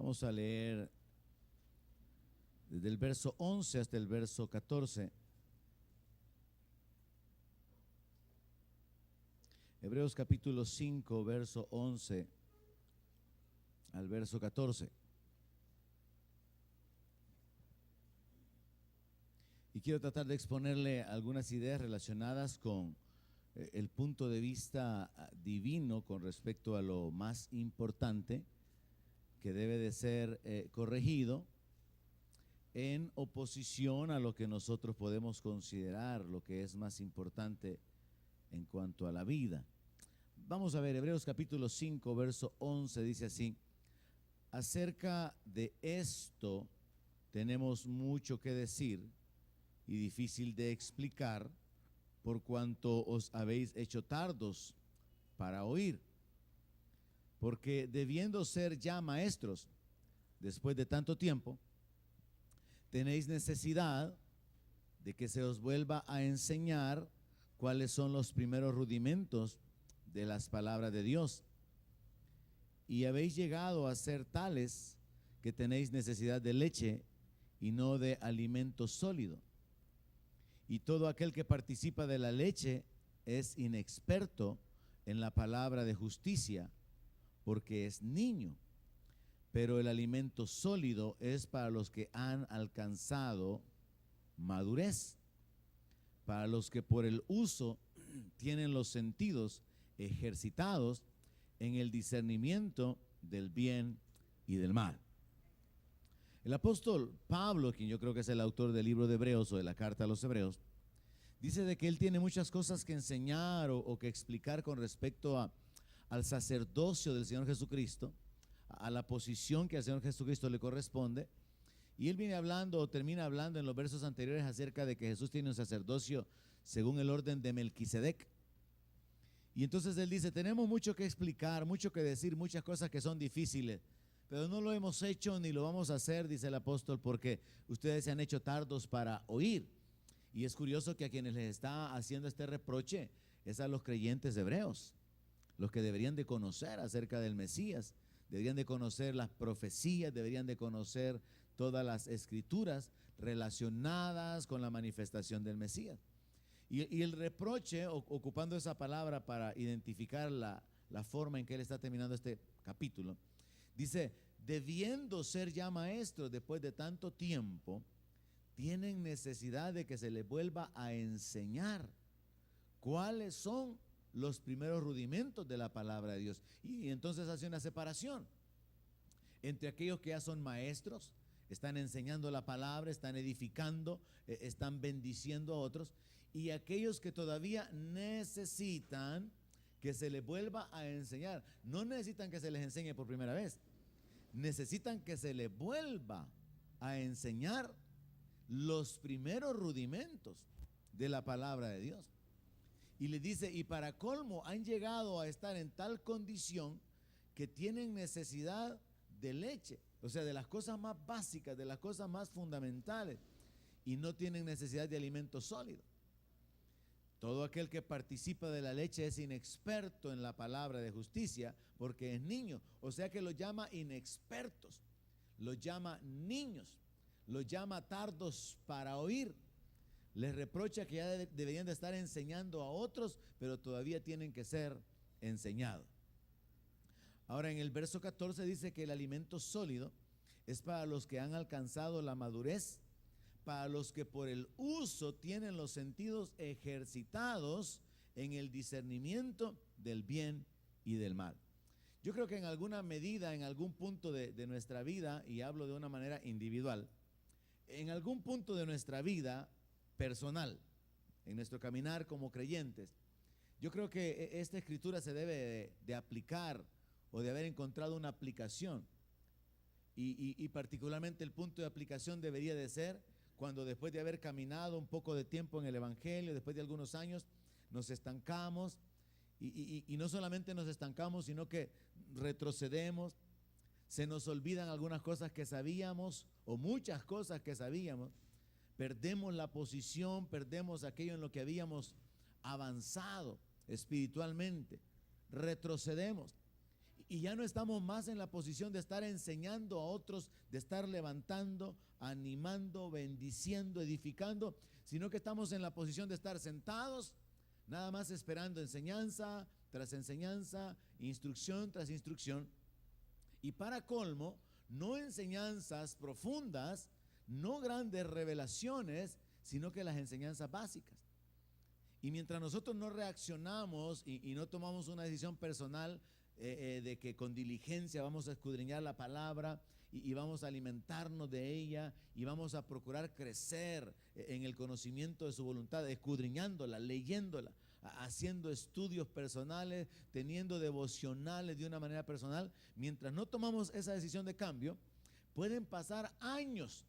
Vamos a leer desde el verso 11 hasta el verso 14. Hebreos capítulo 5, verso 11 al verso 14. Y quiero tratar de exponerle algunas ideas relacionadas con el punto de vista divino con respecto a lo más importante que debe de ser corregido en oposición a lo que nosotros podemos considerar lo que es más importante en cuanto a la vida. Vamos a ver, Hebreos capítulo 5, verso 11 dice así: acerca de esto tenemos mucho que decir y difícil de explicar, por cuanto os habéis hecho tardos para oír. Porque debiendo ser ya maestros, después de tanto tiempo, tenéis necesidad de que se os vuelva a enseñar cuáles son los primeros rudimentos de las palabras de Dios. Y habéis llegado a ser tales que tenéis necesidad de leche y no de alimento sólido. Y todo aquel que participa de la leche es inexperto en la palabra de justicia, porque es niño. Pero el alimento sólido es para los que han alcanzado madurez, para los que por el uso tienen los sentidos ejercitados en el discernimiento del bien y del mal. El apóstol Pablo, quien yo creo que es el autor del libro de Hebreos o de la carta a los Hebreos, dice de que él tiene muchas cosas que enseñar o que explicar con respecto al sacerdocio del Señor Jesucristo, a la posición que al Señor Jesucristo le corresponde. Y él viene hablando o termina hablando en los versos anteriores acerca de que Jesús tiene un sacerdocio según el orden de Melquisedec. Y entonces él dice, tenemos mucho que explicar, mucho que decir, muchas cosas que son difíciles, pero no lo hemos hecho ni lo vamos a hacer, dice el apóstol, porque ustedes se han hecho tardos para oír. Y es curioso que a quienes les está haciendo este reproche es a los creyentes hebreos, los que deberían de conocer acerca del Mesías, deberían de conocer las profecías, deberían de conocer todas las escrituras relacionadas con la manifestación del Mesías. Y el reproche, ocupando esa palabra para identificar la forma en que él está terminando este capítulo, dice, debiendo ser ya maestros después de tanto tiempo, tienen necesidad de que se les vuelva a enseñar cuáles son los primeros rudimentos de la palabra de Dios. Y entonces hace una separación entre aquellos que ya son maestros, están enseñando la palabra, están edificando, están bendiciendo a otros, y aquellos que todavía necesitan que se les vuelva a enseñar. No necesitan que se les enseñe por primera vez, necesitan que se les vuelva a enseñar los primeros rudimentos de la palabra de Dios. Y le dice, y para colmo han llegado a estar en tal condición que tienen necesidad de leche, o sea, de las cosas más básicas, de las cosas más fundamentales, y no tienen necesidad de alimento sólido. Todo aquel que participa de la leche es inexperto en la palabra de justicia porque es niño, o sea que los llama inexpertos, los llama niños, los llama tardos para oír. Les reprocha que ya deberían de estar enseñando a otros, pero todavía tienen que ser enseñados. Ahora en el verso 14 dice que el alimento sólido es para los que han alcanzado la madurez, para los que por el uso tienen los sentidos ejercitados en el discernimiento del bien y del mal. Yo creo que en alguna medida, en algún punto de nuestra vida, y hablo de una manera individual, en algún punto de nuestra vida personal, en nuestro caminar como creyentes, yo creo que esta escritura se debe de aplicar o de haber encontrado una aplicación. Y particularmente el punto de aplicación debería de ser cuando después de haber caminado un poco de tiempo en el Evangelio, después de algunos años, nos estancamos y no solamente nos estancamos, sino que retrocedemos, se nos olvidan algunas cosas que sabíamos o muchas cosas que sabíamos, perdemos la posición, perdemos aquello en lo que habíamos avanzado espiritualmente, retrocedemos. Y ya no estamos más en la posición de estar enseñando a otros, de estar levantando, animando, bendiciendo, edificando, sino que estamos en la posición de estar sentados, nada más esperando enseñanza tras enseñanza, instrucción tras instrucción. Y para colmo, no enseñanzas profundas, no grandes revelaciones, sino que las enseñanzas básicas. Y mientras nosotros no reaccionamos y no tomamos una decisión personal de que con diligencia vamos a escudriñar la palabra y vamos a alimentarnos de ella y vamos a procurar crecer en el conocimiento de su voluntad, escudriñándola, leyéndola, haciendo estudios personales, teniendo devocionales de una manera personal, mientras no tomamos esa decisión de cambio, pueden pasar años.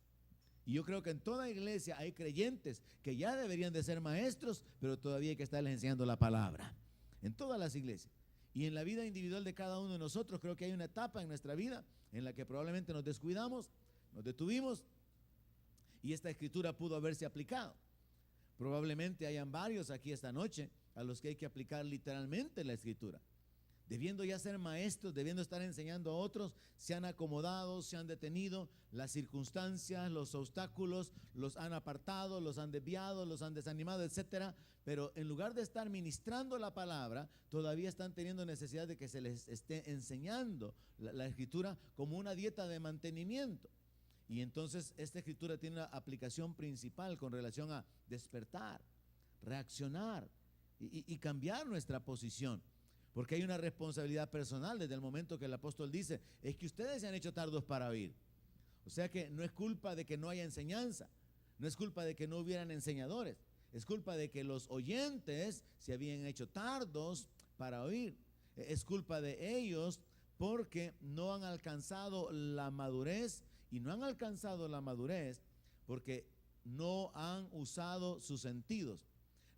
Y yo creo que en toda iglesia hay creyentes que ya deberían de ser maestros, pero todavía hay que estarles enseñando la palabra. En todas las iglesias. Y en la vida individual de cada uno de nosotros, creo que hay una etapa en nuestra vida en la que probablemente nos descuidamos, nos detuvimos, y esta escritura pudo haberse aplicado. Probablemente hayan varios aquí esta noche a los que hay que aplicar literalmente la escritura. Debiendo ya ser maestros, debiendo estar enseñando a otros, se han acomodado, se han detenido, las circunstancias, los obstáculos, los han apartado, los han desviado, los han desanimado, etcétera. Pero en lugar de estar ministrando la palabra, todavía están teniendo necesidad de que se les esté enseñando la escritura como una dieta de mantenimiento. Y entonces esta escritura tiene una aplicación principal con relación a despertar, reaccionar y cambiar nuestra posición. Porque hay una responsabilidad personal desde el momento que el apóstol dice, es que ustedes se han hecho tardos para oír. O sea que no es culpa de que no haya enseñanza, no es culpa de que no hubieran enseñadores, es culpa de que los oyentes se habían hecho tardos para oír. Es culpa de ellos porque no han alcanzado la madurez, y no han alcanzado la madurez porque no han usado sus sentidos,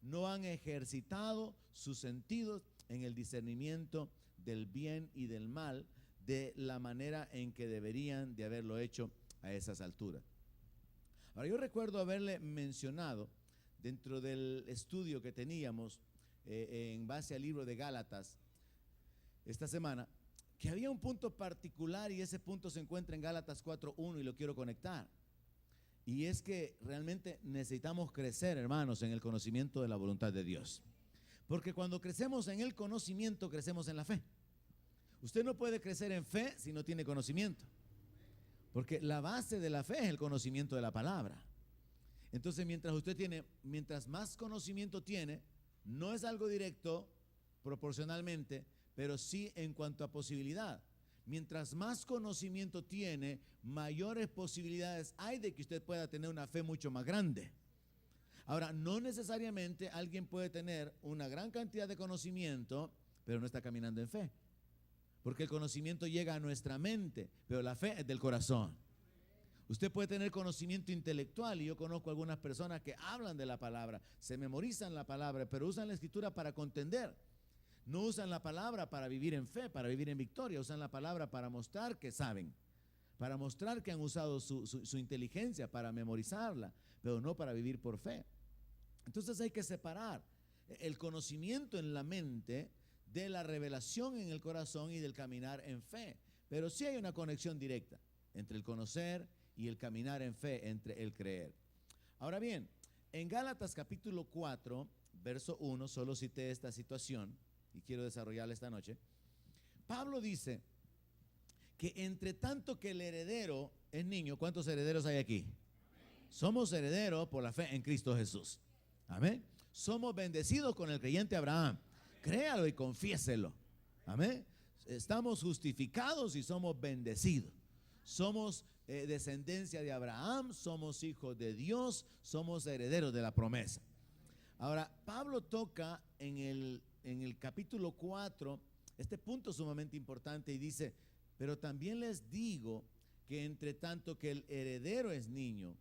no han ejercitado sus sentidos en el discernimiento del bien y del mal de la manera en que deberían de haberlo hecho a esas alturas. Ahora, yo recuerdo haberle mencionado dentro del estudio que teníamos en base al libro de Gálatas esta semana, que había un punto particular, y ese punto se encuentra en Gálatas 4:1 y lo quiero conectar. Y es que realmente necesitamos crecer, hermanos, en el conocimiento de la voluntad de Dios. Porque cuando crecemos en el conocimiento, crecemos en la fe. Usted no puede crecer en fe si no tiene conocimiento. Porque la base de la fe es el conocimiento de la palabra. Entonces, mientras más conocimiento tiene, no es algo directo proporcionalmente, pero sí en cuanto a posibilidad. Mientras más conocimiento tiene, mayores posibilidades hay de que usted pueda tener una fe mucho más grande. Ahora, no necesariamente alguien puede tener una gran cantidad de conocimiento, pero no está caminando en fe. Porque el conocimiento llega a nuestra mente, pero la fe es del corazón. Usted puede tener conocimiento intelectual, y yo conozco algunas personas que hablan de la palabra, se memorizan la palabra, pero usan la escritura para contender. No usan la palabra para vivir en fe, para vivir en victoria, usan la palabra para mostrar que saben, para mostrar que han usado su inteligencia para memorizarla, pero no para vivir por fe. Entonces hay que separar el conocimiento en la mente de la revelación en el corazón y del caminar en fe. Pero sí hay una conexión directa entre el conocer y el caminar en fe, entre el creer. Ahora bien, en Gálatas capítulo 4, verso 1, solo cité esta situación y quiero desarrollarla esta noche. Pablo dice que entre tanto que el heredero es niño, ¿cuántos herederos hay aquí? Somos herederos por la fe en Cristo Jesús. Amén. Somos bendecidos con el creyente Abraham. Créalo y confiéselo. Amén. Estamos justificados y somos bendecidos. Somos descendencia de Abraham, somos hijos de Dios, somos herederos de la promesa. Ahora, Pablo toca en el capítulo 4 este punto sumamente importante y dice, pero también les digo que entre tanto que el heredero es niño,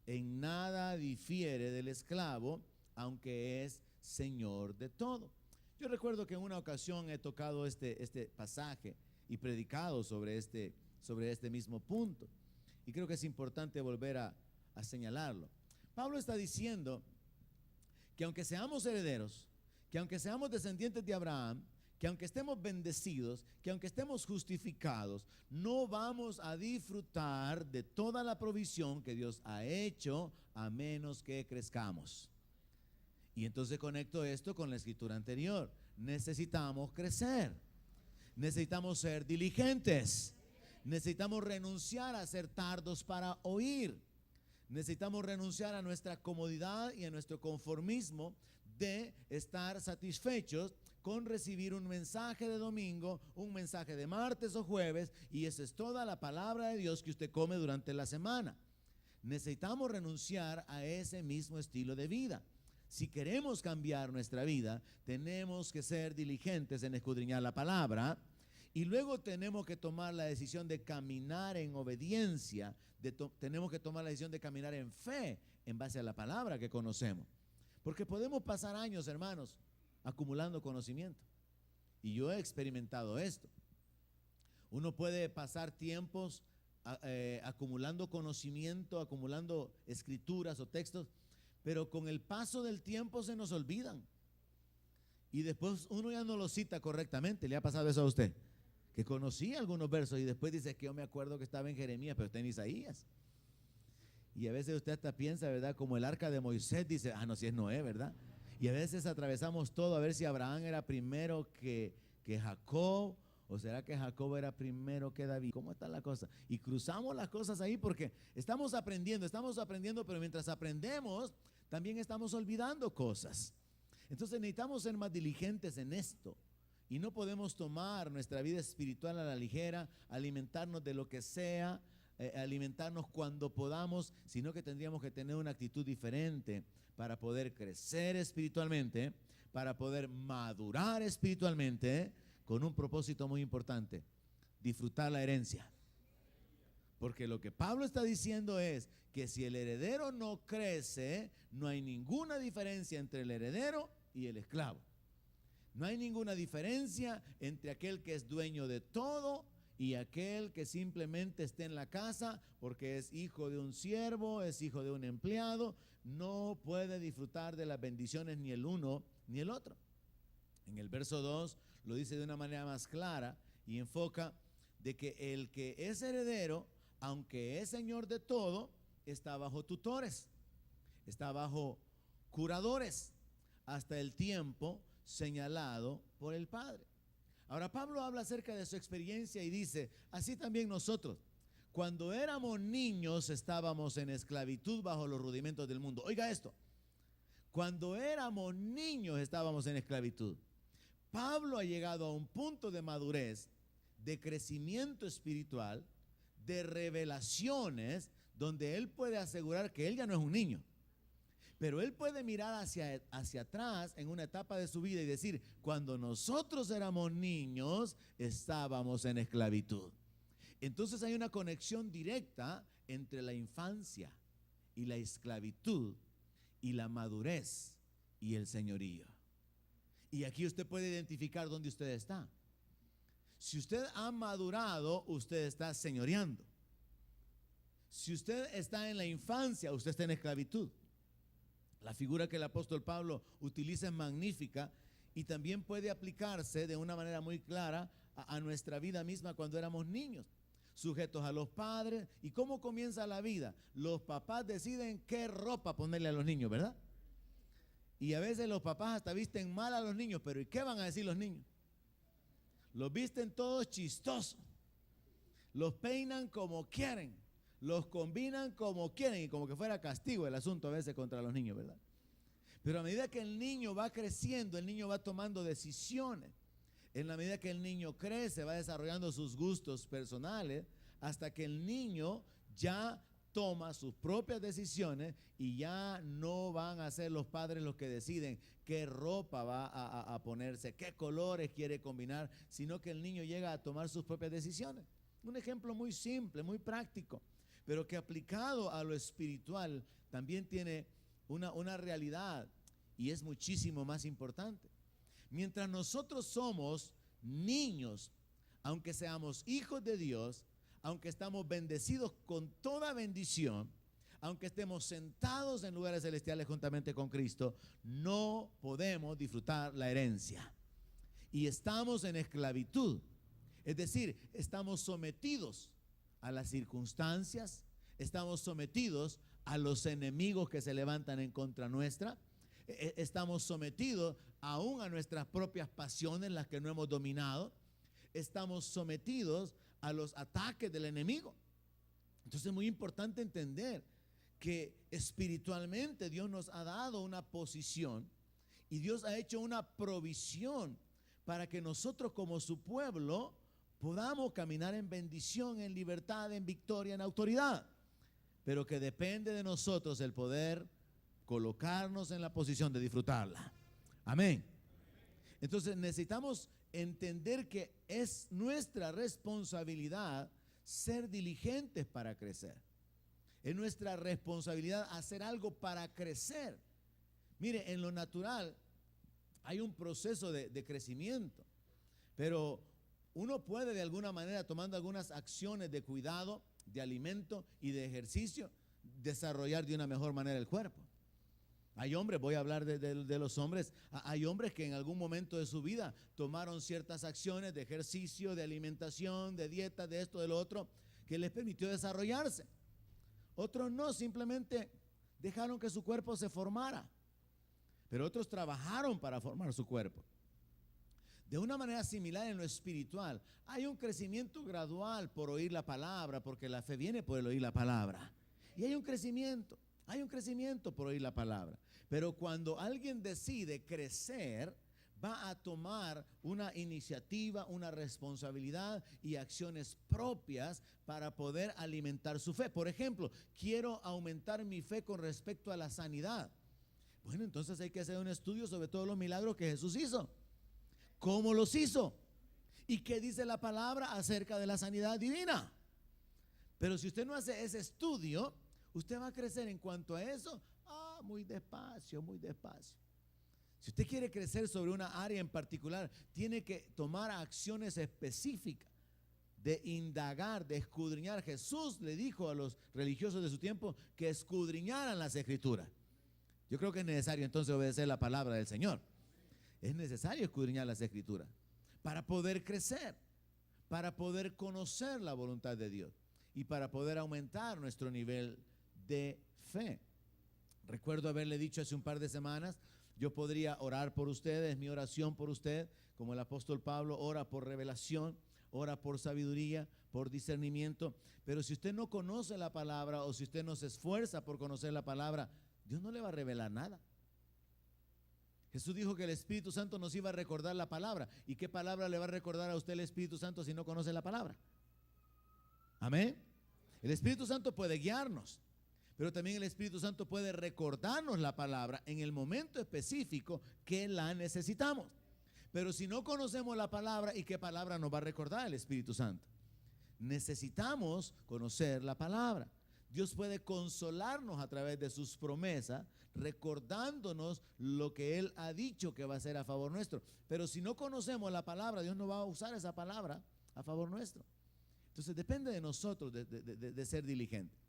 en nada difiere del esclavo, aunque es señor de todo. Yo recuerdo que en una ocasión he tocado este pasaje y predicado sobre este mismo punto. Y creo que es importante volver a señalarlo. Pablo está diciendo que aunque seamos herederos, que aunque seamos descendientes de Abraham, que aunque estemos bendecidos, que aunque estemos justificados, no vamos a disfrutar de toda la provisión que Dios ha hecho a menos que crezcamos. Y entonces conecto esto con la escritura anterior. Necesitamos crecer, necesitamos ser diligentes, necesitamos renunciar a ser tardos para oír, necesitamos renunciar a nuestra comodidad y a nuestro conformismo de estar satisfechos con recibir un mensaje de domingo, un mensaje de martes o jueves, y esa es toda la palabra de Dios que usted come durante la semana. Necesitamos renunciar a ese mismo estilo de vida. Si queremos cambiar nuestra vida, tenemos que ser diligentes en escudriñar la palabra, y luego tenemos que tomar la decisión de caminar en obediencia, tenemos que tomar la decisión de caminar en fe en base a la palabra que conocemos. Porque podemos pasar años, hermanos, acumulando conocimiento. Y yo he experimentado esto. Uno puede pasar tiempos acumulando conocimiento, acumulando escrituras o textos, pero con el paso del tiempo se nos olvidan. Y después uno ya no lo cita correctamente. ¿Le ha pasado eso a usted? Que conocía algunos versos y después dice que yo me acuerdo que estaba en Jeremías, pero está en Isaías. Y a veces usted hasta piensa, ¿verdad? Como el arca de Moisés, dice, no, si es Noé, ¿verdad? Y a veces atravesamos todo a ver si Abraham era primero que Jacob, o será que Jacob era primero que David. ¿Cómo está la cosa? Y cruzamos las cosas ahí porque estamos aprendiendo, pero mientras aprendemos, también estamos olvidando cosas. Entonces necesitamos ser más diligentes en esto. Y no podemos tomar nuestra vida espiritual a la ligera, alimentarnos de lo que sea, alimentarnos cuando podamos, sino que tendríamos que tener una actitud diferente para poder crecer espiritualmente, para poder madurar espiritualmente, con un propósito muy importante: disfrutar la herencia. Porque lo que Pablo está diciendo es que si el heredero no crece, no hay ninguna diferencia entre el heredero y el esclavo. No hay ninguna diferencia entre aquel que es dueño de todo y aquel que simplemente esté en la casa porque es hijo de un siervo, es hijo de un empleado. No puede disfrutar de las bendiciones ni el uno ni el otro. En el verso 2 lo dice de una manera más clara y enfoca de que el que es heredero, aunque es señor de todo, está bajo tutores, está bajo curadores hasta el tiempo señalado por el Padre. Ahora Pablo habla acerca de su experiencia y dice, así también nosotros, cuando éramos niños estábamos en esclavitud bajo los rudimentos del mundo. Oiga esto, cuando éramos niños estábamos en esclavitud. Pablo ha llegado a un punto de madurez, de crecimiento espiritual, de revelaciones, donde él puede asegurar que él ya no es un niño. Pero él puede mirar hacia atrás en una etapa de su vida y decir, cuando nosotros éramos niños, estábamos en esclavitud. Entonces hay una conexión directa entre la infancia y la esclavitud y la madurez y el señorío. Y aquí usted puede identificar dónde usted está. Si usted ha madurado, usted está señoreando. Si usted está en la infancia, usted está en esclavitud. La figura que el apóstol Pablo utiliza es magnífica y también puede aplicarse de una manera muy clara a nuestra vida misma cuando éramos niños, sujetos a los padres. ¿Y cómo comienza la vida? Los papás deciden qué ropa ponerle a los niños, ¿verdad? Y a veces los papás hasta visten mal a los niños, pero ¿y qué van a decir los niños? Los visten todos chistosos, los peinan como quieren, los combinan como quieren, y como que fuera castigo el asunto a veces contra los niños, ¿verdad? Pero a medida que el niño va creciendo, el niño va tomando decisiones. En la medida que el niño crece, va desarrollando sus gustos personales, hasta que el niño ya toma sus propias decisiones y ya no van a ser los padres los que deciden qué ropa va a ponerse, qué colores quiere combinar, sino que el niño llega a tomar sus propias decisiones. Un ejemplo muy simple, muy práctico, pero que aplicado a lo espiritual también tiene una realidad y es muchísimo más importante. Mientras nosotros somos niños, aunque seamos hijos de Dios, aunque estamos bendecidos con toda bendición, aunque estemos sentados en lugares celestiales juntamente con Cristo, no podemos disfrutar la herencia. y estamos en esclavitud. Es decir, estamos sometidos a las circunstancias, estamos sometidos a los enemigos que se levantan en contra nuestra, estamos sometidos aún a nuestras propias pasiones, las que no hemos dominado, estamos sometidos a los ataques del enemigo. Entonces es muy importante entender que espiritualmente Dios nos ha dado una posición y Dios ha hecho una provisión para que nosotros como su pueblo podamos caminar en bendición, en libertad, en victoria, en autoridad, pero que depende de nosotros el poder colocarnos en la posición de disfrutarla. Amén. Entonces necesitamos entender que es nuestra responsabilidad ser diligentes para crecer. Es nuestra responsabilidad hacer algo para crecer. Mire, en lo natural hay un proceso de crecimiento, pero uno puede de alguna manera, tomando algunas acciones de cuidado, de alimento y de ejercicio, desarrollar de una mejor manera el cuerpo. Hay hombres, voy a hablar de los hombres, hay hombres que en algún momento de su vida tomaron ciertas acciones de ejercicio, de alimentación, de dieta, de esto, de lo otro, que les permitió desarrollarse. Otros no, simplemente dejaron que su cuerpo se formara, pero otros trabajaron para formar su cuerpo. De una manera similar en lo espiritual, hay un crecimiento gradual por oír la palabra, porque la fe viene por el oír la palabra. Y hay un crecimiento por oír la palabra. Pero cuando alguien decide crecer, va a tomar una iniciativa, una responsabilidad y acciones propias para poder alimentar su fe. Por ejemplo, quiero aumentar mi fe con respecto a la sanidad. Bueno, entonces hay que hacer un estudio sobre todos los milagros que Jesús hizo. ¿Cómo los hizo? ¿Y qué dice la palabra acerca de la sanidad divina? Pero si usted no hace ese estudio, usted va a crecer en cuanto a eso, muy despacio, muy despacio. Si usted quiere crecer sobre una área en particular, tiene que tomar acciones específicas de indagar, de escudriñar. Jesús le dijo a los religiosos de su tiempo que escudriñaran las escrituras. Yo creo que es necesario entonces obedecer la palabra del Señor. Es necesario escudriñar las escrituras para poder crecer, para poder conocer la voluntad de Dios y para poder aumentar nuestro nivel de fe. Recuerdo haberle dicho hace un par de semanas, yo podría orar por ustedes, mi oración por usted, como el apóstol Pablo ora por revelación, ora por sabiduría, por discernimiento, pero si usted no conoce la palabra o si usted no se esfuerza por conocer la palabra, Dios no le va a revelar nada. Jesús dijo que el Espíritu Santo nos iba a recordar la palabra. ¿Y qué palabra le va a recordar a usted el Espíritu Santo si no conoce la palabra? Amén. El Espíritu Santo puede guiarnos, pero también el Espíritu Santo puede recordarnos la palabra en el momento específico que la necesitamos. Pero si no conocemos la palabra, ¿y qué palabra nos va a recordar el Espíritu Santo? Necesitamos conocer la palabra. Dios puede consolarnos a través de sus promesas, recordándonos lo que Él ha dicho que va a hacer a favor nuestro. Pero si no conocemos la palabra, Dios no va a usar esa palabra a favor nuestro. Entonces depende de nosotros de ser diligentes.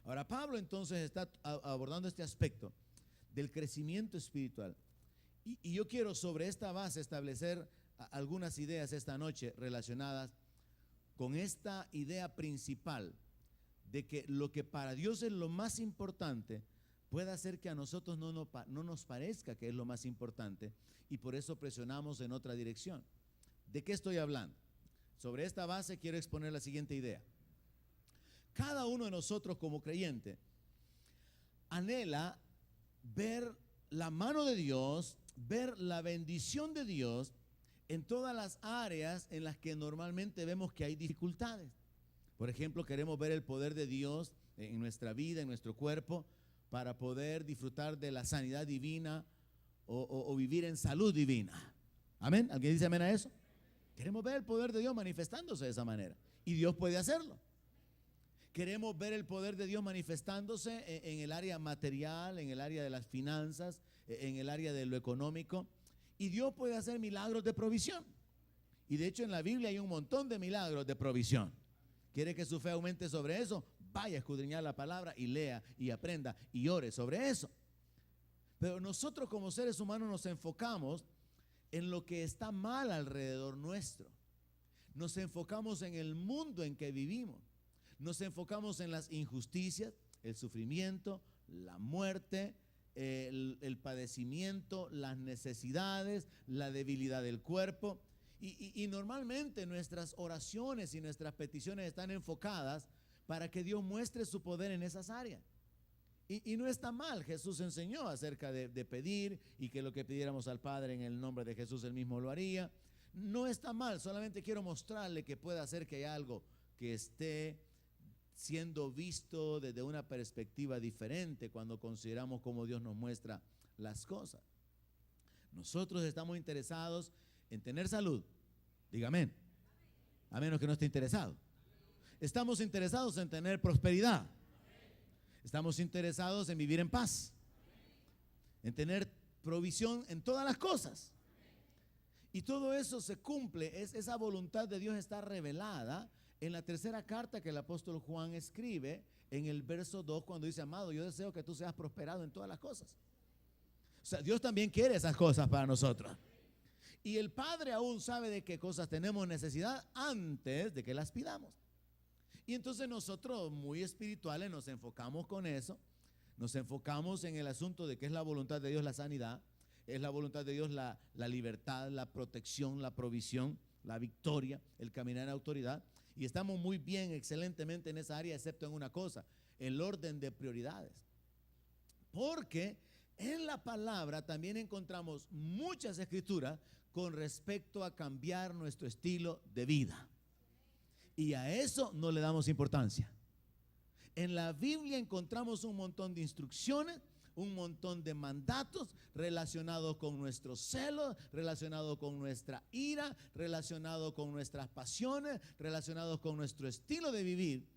Ahora Pablo entonces está abordando este aspecto del crecimiento espiritual. Y yo quiero sobre esta base establecer algunas ideas esta noche relacionadas con esta idea principal de que lo que para Dios es lo más importante puede hacer que a nosotros no nos parezca que es lo más importante y por eso presionamos en otra dirección. ¿De qué estoy hablando? Sobre esta base quiero exponer la siguiente idea. Cada uno de nosotros como creyente anhela ver la mano de Dios, ver la bendición de Dios en todas las áreas en las que normalmente vemos que hay dificultades. Por ejemplo, queremos ver el poder de Dios en nuestra vida, en nuestro cuerpo, para poder disfrutar de la sanidad divina o vivir en salud divina. ¿Amén? ¿Alguien dice amén a eso? Queremos ver el poder de Dios manifestándose de esa manera. Y Dios puede hacerlo. Queremos ver el poder de Dios manifestándose en el área material, en el área de las finanzas, en el área de lo económico. Y Dios puede hacer milagros de provisión. Y de hecho en la Biblia hay un montón de milagros de provisión. ¿Quiere que su fe aumente sobre eso? Vaya a escudriñar la palabra y lea y aprenda y ore sobre eso. Pero nosotros como seres humanos nos enfocamos en lo que está mal alrededor nuestro. Nos enfocamos en el mundo en que vivimos. Nos enfocamos en las injusticias, el sufrimiento, la muerte, el padecimiento, las necesidades, la debilidad del cuerpo. Y normalmente nuestras oraciones y nuestras peticiones están enfocadas para que Dios muestre su poder en esas áreas. Y no está mal, Jesús enseñó acerca de pedir y que lo que pidiéramos al Padre en el nombre de Jesús Él mismo lo haría. No está mal, solamente quiero mostrarle que puede hacer que hay algo que esté siendo visto desde una perspectiva diferente cuando consideramos cómo Dios nos muestra las cosas. Nosotros estamos interesados en tener salud, diga amén, a menos que no esté interesado. Estamos interesados en tener prosperidad. Estamos interesados en vivir en paz, en tener provisión en todas las cosas. Y todo eso se cumple, esa voluntad de Dios está revelada en la tercera carta que el apóstol Juan escribe en el verso 2 cuando dice: amado, yo deseo que tú seas prosperado en todas las cosas. O sea, Dios también quiere esas cosas para nosotros. Y el Padre aún sabe de qué cosas tenemos necesidad antes de que las pidamos. Y entonces nosotros, muy espirituales, nos enfocamos con eso. Nos enfocamos en el asunto de que es la voluntad de Dios la sanidad, es la voluntad de Dios la libertad, la protección, la provisión, la victoria, el caminar en autoridad. Y estamos muy bien, excelentemente en esa área, excepto en una cosa: el orden de prioridades. Porque en la palabra también encontramos muchas escrituras con respecto a cambiar nuestro estilo de vida. Y a eso no le damos importancia. En la Biblia encontramos un montón de instrucciones, un montón de mandatos relacionados con nuestros celos, relacionados con nuestra ira, relacionados con nuestras pasiones, relacionados con nuestro estilo de vivir.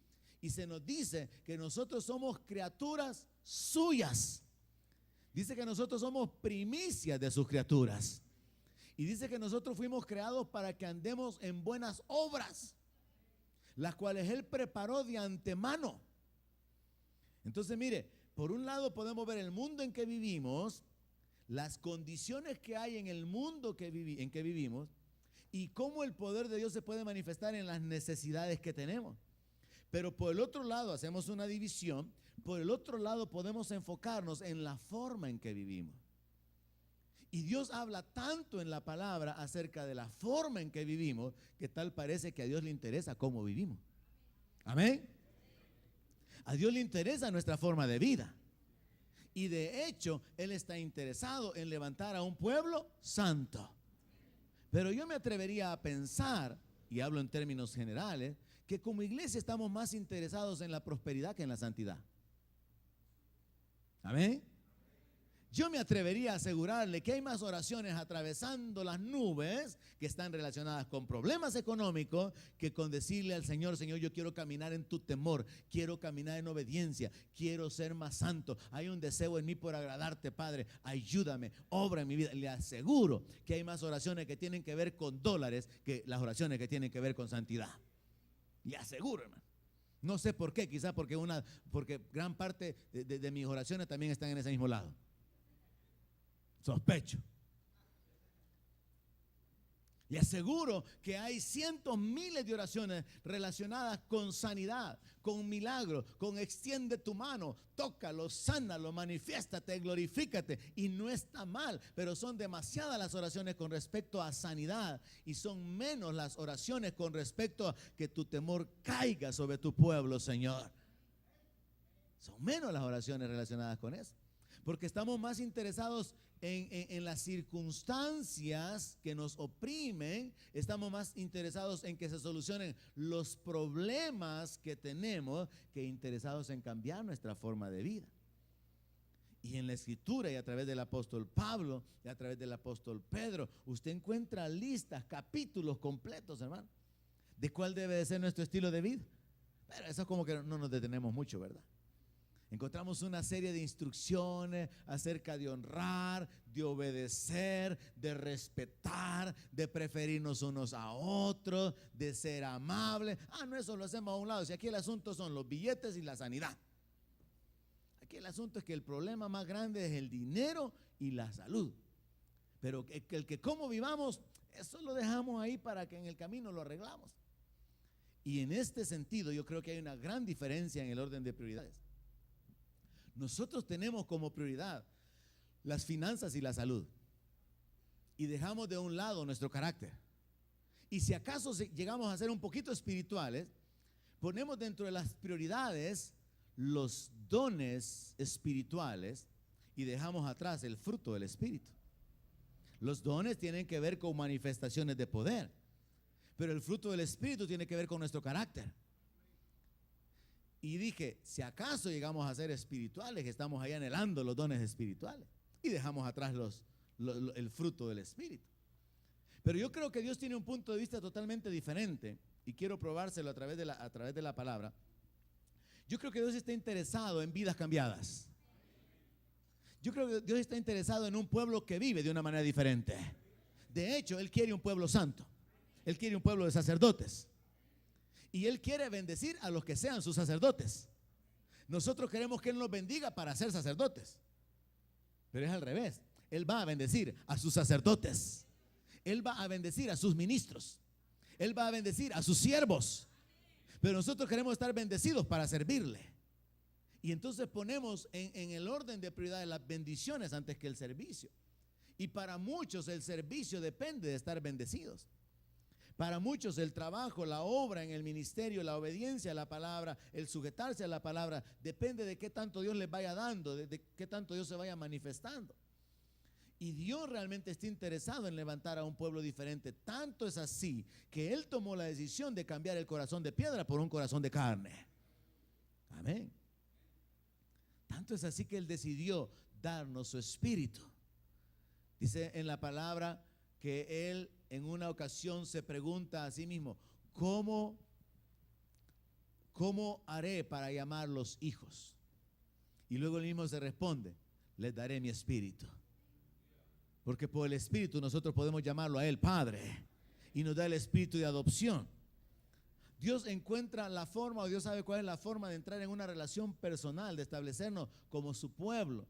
Y se nos dice que nosotros somos criaturas suyas. Dice que nosotros somos primicias de sus criaturas. Y dice que nosotros fuimos creados para que andemos en buenas obras, las cuales Él preparó de antemano. Entonces, mire, por un lado podemos ver el mundo en que vivimos, las condiciones que hay en el mundo en que vivimos, y cómo el poder de Dios se puede manifestar en las necesidades que tenemos. Pero por el otro lado hacemos una división. Por el otro lado podemos enfocarnos en la forma en que vivimos. Y Dios habla tanto en la palabra acerca de la forma en que vivimos, que tal parece que a Dios le interesa cómo vivimos. Amén. A Dios le interesa nuestra forma de vida. Y de hecho, Él está interesado en levantar a un pueblo santo. Pero yo me atrevería a pensar, y hablo en términos generales, que como iglesia estamos más interesados en la prosperidad que en la santidad. Amén. Yo me atrevería a asegurarle que hay más oraciones atravesando las nubes que están relacionadas con problemas económicos que con decirle al Señor: Señor, yo quiero caminar en tu temor, quiero caminar en obediencia, quiero ser más santo. Hay un deseo en mí por agradarte, Padre, ayúdame, obra en mi vida. Le aseguro que hay más oraciones que tienen que ver con dólares que las oraciones que tienen que ver con santidad. Le aseguro, hermano. No sé por qué, quizás porque gran parte de mis oraciones también están en ese mismo lado. Sospecho. Y aseguro que hay cientos, miles de oraciones relacionadas con sanidad, con milagro, con extiende tu mano, tócalo, sánalo, manifiéstate, glorifícate. Y no está mal, pero son demasiadas las oraciones con respecto a sanidad y son menos las oraciones con respecto a que tu temor caiga sobre tu pueblo, Señor. Son menos las oraciones relacionadas con eso, porque estamos más interesados en las circunstancias que nos oprimen. Estamos más interesados en que se solucionen los problemas que tenemos que interesados en cambiar nuestra forma de vida. Y en la Escritura y a través del apóstol Pablo y a través del apóstol Pedro, usted encuentra listas, capítulos completos, hermano, de cuál debe de ser nuestro estilo de vida. Pero eso es como que no nos detenemos mucho, ¿verdad? Encontramos una serie de instrucciones acerca de honrar, de obedecer, de respetar, de preferirnos unos a otros, de ser amables. No, eso lo hacemos a un lado. Si aquí el asunto son los billetes y la sanidad. Aquí el asunto es que el problema más grande es el dinero y la salud. Pero el que cómo vivamos, eso lo dejamos ahí para que en el camino lo arreglamos. Y en este sentido yo creo que hay una gran diferencia en el orden de prioridades. Nosotros tenemos como prioridad las finanzas y la salud, y dejamos de un lado nuestro carácter. Y si acaso llegamos a ser un poquito espirituales, ponemos dentro de las prioridades los dones espirituales y dejamos atrás el fruto del Espíritu. Los dones tienen que ver con manifestaciones de poder, pero el fruto del Espíritu tiene que ver con nuestro carácter. Y dije, si acaso llegamos a ser espirituales, estamos ahí anhelando los dones espirituales y dejamos atrás el fruto del Espíritu. Pero yo creo que Dios tiene un punto de vista totalmente diferente, y quiero probárselo a través de la palabra. Yo creo que Dios está interesado en vidas cambiadas. Yo creo que Dios está interesado en un pueblo que vive de una manera diferente. De hecho, Él quiere un pueblo santo. Él quiere un pueblo de sacerdotes. Y Él quiere bendecir a los que sean sus sacerdotes. Nosotros queremos que Él nos bendiga para ser sacerdotes, pero es al revés. Él va a bendecir a sus sacerdotes. Él va a bendecir a sus ministros. Él va a bendecir a sus siervos. Pero nosotros queremos estar bendecidos para servirle. Y entonces ponemos en el orden de prioridades las bendiciones antes que el servicio. Y para muchos el servicio depende de estar bendecidos. Para muchos el trabajo, la obra en el ministerio, la obediencia a la palabra, el sujetarse a la palabra, depende de qué tanto Dios les vaya dando, de qué tanto Dios se vaya manifestando. Y Dios realmente está interesado en levantar a un pueblo diferente. Tanto es así que Él tomó la decisión de cambiar el corazón de piedra por un corazón de carne. Amén. Tanto es así que Él decidió darnos su espíritu. Dice en la palabra que Él en una ocasión se pregunta a sí mismo, ¿cómo haré para llamarlos hijos? Y luego Él mismo se responde, les daré mi espíritu. Porque por el Espíritu nosotros podemos llamarlo a Él Padre, y nos da el espíritu de adopción. Dios encuentra la forma, o Dios sabe cuál es la forma de entrar en una relación personal, de establecernos como su pueblo.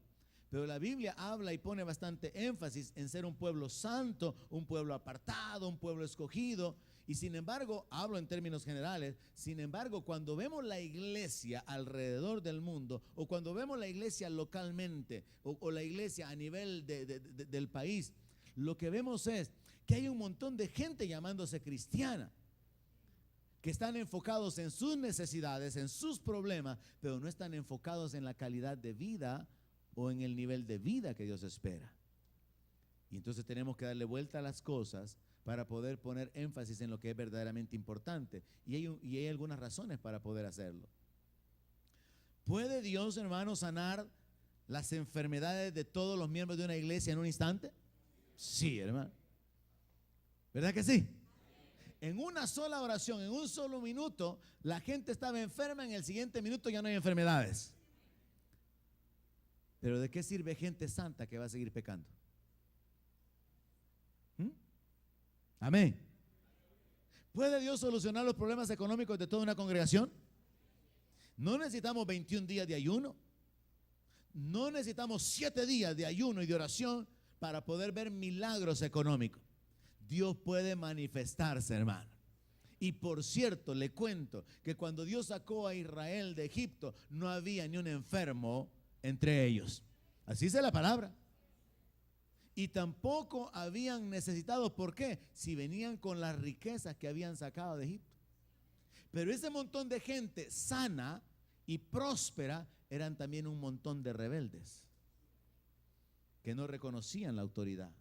Pero la Biblia habla y pone bastante énfasis en ser un pueblo santo, un pueblo apartado, un pueblo escogido. Y sin embargo, hablo en términos generales, sin embargo, cuando vemos la iglesia alrededor del mundo, o cuando vemos la iglesia localmente, o la iglesia a nivel del país, lo que vemos es que hay un montón de gente llamándose cristiana, que están enfocados en sus necesidades, en sus problemas, pero no están enfocados en la calidad de vida o en el nivel de vida que Dios espera. Y entonces tenemos que darle vuelta a las cosas para poder poner énfasis en lo que es verdaderamente importante. Y hay algunas razones para poder hacerlo. ¿Puede Dios, hermano, sanar las enfermedades de todos los miembros de una iglesia en un instante? Sí, hermano. ¿Verdad que sí? En una sola oración, en un solo minuto, la gente estaba enferma, en el siguiente minuto ya no hay enfermedades. Pero ¿de qué sirve gente santa que va a seguir pecando? Amén. ¿Puede Dios solucionar los problemas económicos de toda una congregación? No necesitamos 21 días de ayuno. No necesitamos 7 días de ayuno y de oración para poder ver milagros económicos. Dios puede manifestarse, hermano. Y por cierto, le cuento que cuando Dios sacó a Israel de Egipto, no había ni un enfermo entre ellos. Así dice la palabra. Y tampoco habían necesitado, ¿por qué? Si venían con las riquezas que habían sacado de Egipto. Pero ese montón de gente sana y próspera eran también un montón de rebeldes que no reconocían la autoridad,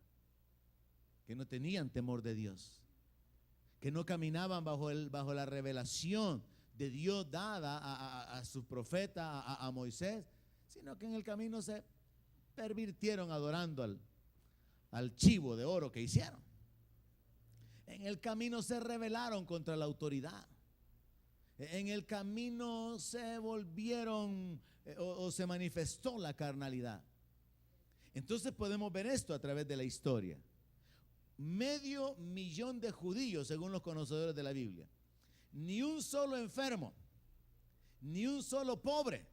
que no tenían temor de Dios, que no caminaban bajo la revelación de Dios dada a su profeta, a Moisés, sino que en el camino se pervirtieron adorando al chivo de oro que hicieron. En el camino se rebelaron contra la autoridad. En el camino se volvieron o se manifestó la carnalidad. Entonces podemos ver esto a través de la historia. 500,000 de judíos, según los conocedores de la Biblia. Ni un solo enfermo, ni un solo pobre,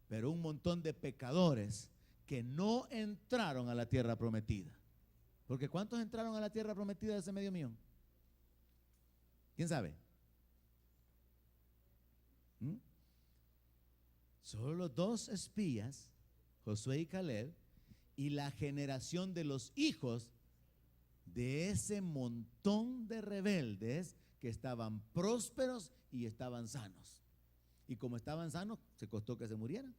pero un montón de pecadores que no entraron a la tierra prometida. Porque ¿cuántos entraron a la tierra prometida de ese 500,000? ¿Quién sabe? Solo los 2 espías, Josué y Caleb, y la generación de los hijos de ese montón de rebeldes que estaban prósperos y estaban sanos. Y como estaban sanos, se costó que se murieran.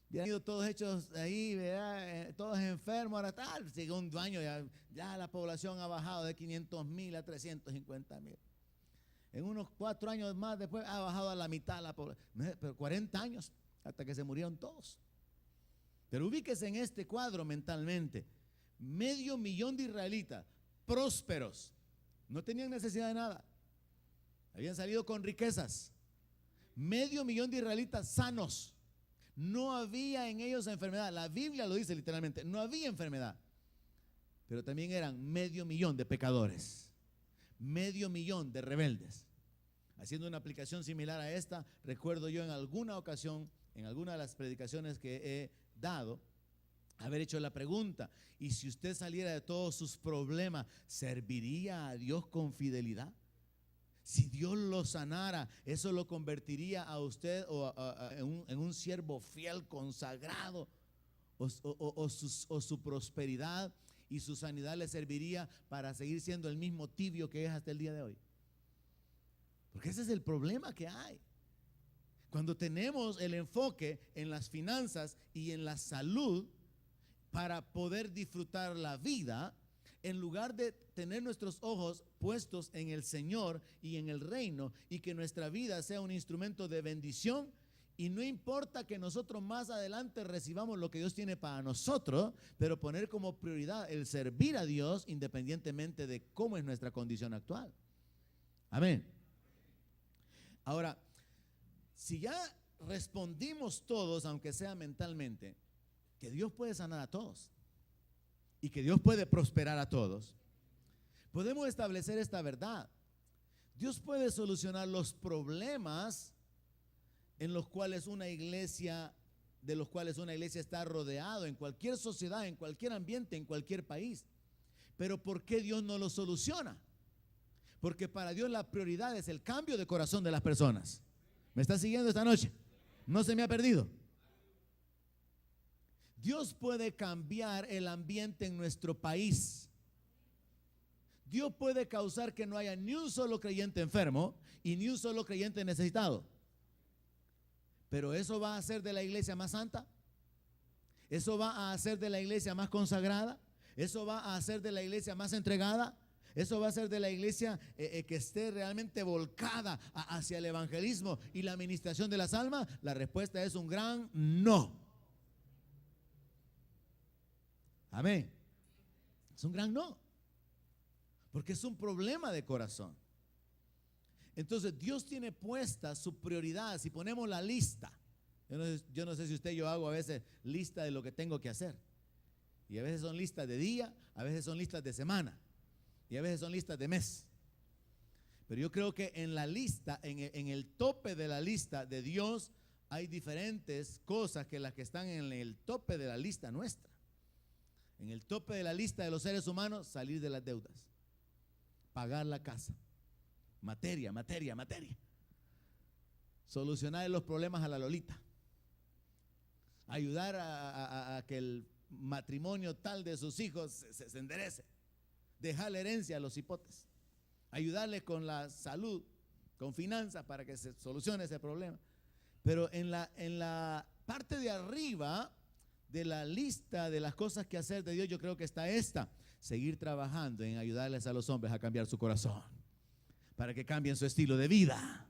Habían ido todos hechos ahí, ¿verdad? Todos enfermos, ahora tal, segundo año ya la población ha bajado de 500,000 a 350,000. En unos 4 años más después ha bajado a la mitad la población, pero 40 años hasta que se murieron todos. Pero ubíquese en este cuadro mentalmente: 500,000 de israelitas prósperos, no tenían necesidad de nada, habían salido con riquezas. 500,000 de israelitas sanos, no había en ellos enfermedad. La Biblia lo dice literalmente, no había enfermedad. Pero también eran 500,000 de pecadores, 500,000 de rebeldes. Haciendo una aplicación similar a esta, recuerdo yo en alguna ocasión, en alguna de las predicaciones que he dado, haber hecho la pregunta: ¿y si usted saliera de todos sus problemas, serviría a Dios con fidelidad? Si Dios lo sanara, ¿eso lo convertiría a usted en un siervo fiel, consagrado? ¿O su prosperidad y su sanidad le serviría para seguir siendo el mismo tibio que es hasta el día de hoy? Porque ese es el problema que hay. Cuando tenemos el enfoque en las finanzas y en la salud para poder disfrutar la vida, en lugar de tener nuestros ojos puestos en el Señor y en el reino, y que nuestra vida sea un instrumento de bendición, y no importa que nosotros más adelante recibamos lo que Dios tiene para nosotros, pero poner como prioridad el servir a Dios independientemente de cómo es nuestra condición actual. Amén. Ahora, si ya respondimos todos, aunque sea mentalmente, que Dios puede sanar a todos y que Dios puede prosperar a todos, podemos establecer esta verdad: Dios puede solucionar los problemas en los cuales una iglesia, de los cuales una iglesia está rodeado, en cualquier sociedad, en cualquier ambiente, en cualquier país. Pero ¿por qué Dios no lo soluciona? Porque para Dios la prioridad es el cambio de corazón de las personas. ¿Me está siguiendo esta noche? No se me ha perdido. Dios puede cambiar el ambiente en nuestro país. Dios puede causar que no haya ni un solo creyente enfermo y ni un solo creyente necesitado. Pero ¿eso va a hacer de la iglesia más santa? ¿Eso va a hacer de la iglesia más consagrada? ¿Eso va a hacer de la iglesia más entregada? ¿Eso va a hacer de la iglesia que esté realmente volcada hacia el evangelismo y la administración de las almas? La respuesta es un gran no. Amén. Es un gran no, porque es un problema de corazón. Entonces Dios tiene puesta su prioridad. Si ponemos la lista, yo no sé si yo hago a veces lista de lo que tengo que hacer, y a veces son listas de día, a veces son listas de semana, y a veces son listas de mes. Pero yo creo que en la lista, en el tope de la lista de Dios, hay diferentes cosas que las que están en el tope de la lista nuestra. En el tope de la lista de los seres humanos: salir de las deudas, pagar la casa, materia, solucionar los problemas a la Lolita, ayudar a que el matrimonio tal de sus hijos se enderece, dejarle herencia a los hipotes, ayudarle con la salud, con finanzas para que se solucione ese problema. Pero en la parte de arriba de la lista de las cosas que hacer de Dios, yo creo que está esta: seguir trabajando en ayudarles a los hombres a cambiar su corazón, para que cambien su estilo de vida.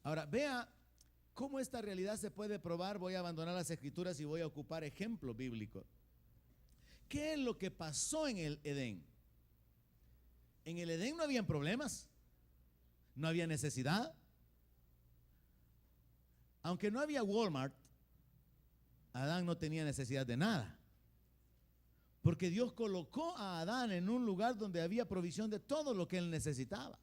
Ahora, vea cómo esta realidad se puede probar. Voy a abandonar las escrituras y voy a ocupar ejemplos bíblicos. ¿Qué es lo que pasó en el Edén? En el Edén no habían problemas, no había necesidad. Aunque no había Walmart, Adán no tenía necesidad de nada, porque Dios colocó a Adán en un lugar donde había provisión de todo lo que él necesitaba.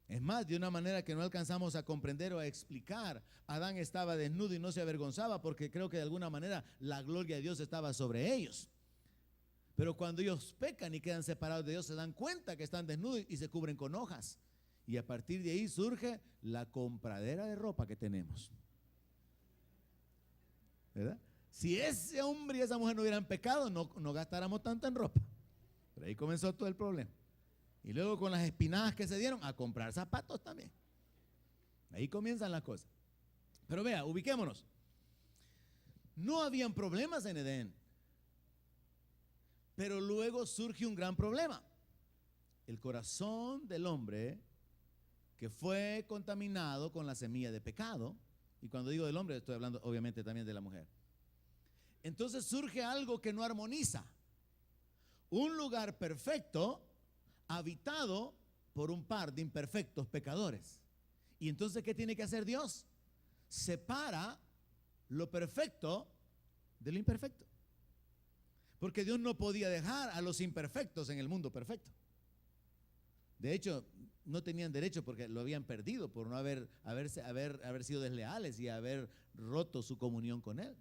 Es más, de una manera que no alcanzamos a comprender o a explicar, Adán estaba desnudo y no se avergonzaba porque creo que de alguna manera la gloria de Dios estaba sobre ellos. Pero cuando ellos pecan y quedan separados de Dios, se dan cuenta que están desnudos y se cubren con hojas. Y a partir de ahí surge la compradera de ropa que tenemos, ¿verdad? Si ese hombre y esa mujer no hubieran pecado, no gastáramos tanto en ropa. Pero ahí comenzó todo el problema. Y luego con las espinadas que se dieron, a comprar zapatos también. Ahí comienzan las cosas. Pero vea, ubiquémonos. No habían problemas en Edén. Pero luego surge un gran problema. El corazón del hombre que fue contaminado con la semilla de pecado. Y cuando digo del hombre, estoy hablando obviamente también de la mujer. Entonces surge algo que no armoniza. Un lugar perfecto habitado por un par de imperfectos pecadores. Y entonces, ¿qué tiene que hacer Dios? Separa lo perfecto de lo imperfecto. Porque Dios no podía dejar a los imperfectos en el mundo perfecto. De hecho, no tenían derecho porque lo habían perdido por no haber sido desleales y haber roto su comunión con Él.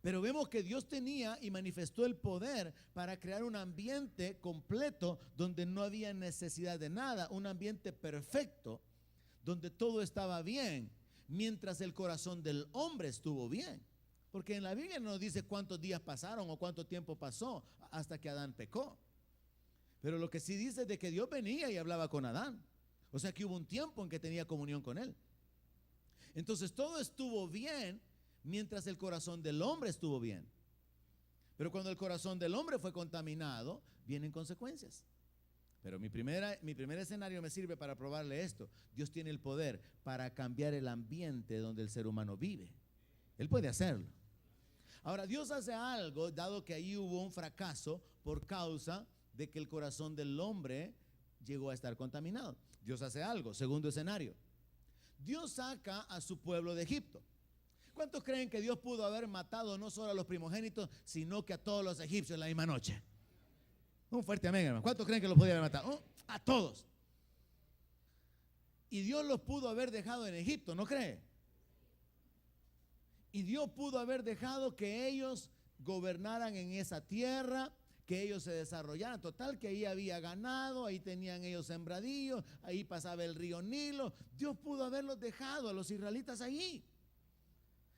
Pero vemos que Dios tenía y manifestó el poder para crear un ambiente completo donde no había necesidad de nada, un ambiente perfecto donde todo estaba bien, mientras el corazón del hombre estuvo bien. Porque en la Biblia no nos dice cuántos días pasaron o cuánto tiempo pasó hasta que Adán pecó. Pero lo que sí dice es de que Dios venía y hablaba con Adán. O sea que hubo un tiempo en que tenía comunión con él. Entonces todo estuvo bien mientras el corazón del hombre estuvo bien. Pero cuando el corazón del hombre fue contaminado, vienen consecuencias. Pero mi primer escenario me sirve para probarle esto. Dios tiene el poder para cambiar el ambiente donde el ser humano vive. Él puede hacerlo. Ahora, Dios hace algo, dado que ahí hubo un fracaso por causa de que el corazón del hombre llegó a estar contaminado. Dios hace algo. Segundo escenario. Dios saca a su pueblo de Egipto. ¿Cuántos creen que Dios pudo haber matado no solo a los primogénitos, sino que a todos los egipcios en la misma noche? Un fuerte amén, hermano. ¿Cuántos creen que los podía haber matado? A todos. Y Dios los pudo haber dejado en Egipto, ¿no cree? Y Dios pudo haber dejado que ellos gobernaran en esa tierra, que ellos se desarrollaran. Total, que ahí había ganado, ahí tenían ellos sembradíos, ahí pasaba el río Nilo. Dios pudo haberlos dejado a los israelitas ahí.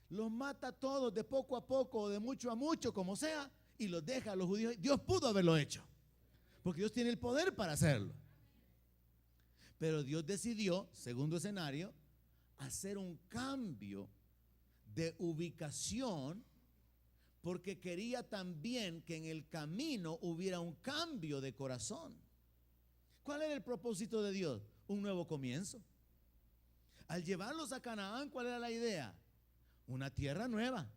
Los mata a todos de poco a poco o de mucho a mucho, como sea, y los deja a los judíos. Dios pudo haberlo hecho, porque Dios tiene el poder para hacerlo. Pero Dios decidió, segundo escenario, hacer un cambio de ubicación, porque quería también que en el camino hubiera un cambio de corazón. ¿Cuál era el propósito de Dios? Un nuevo comienzo. Al llevarlos a Canaán, ¿cuál era la idea? Una tierra nueva,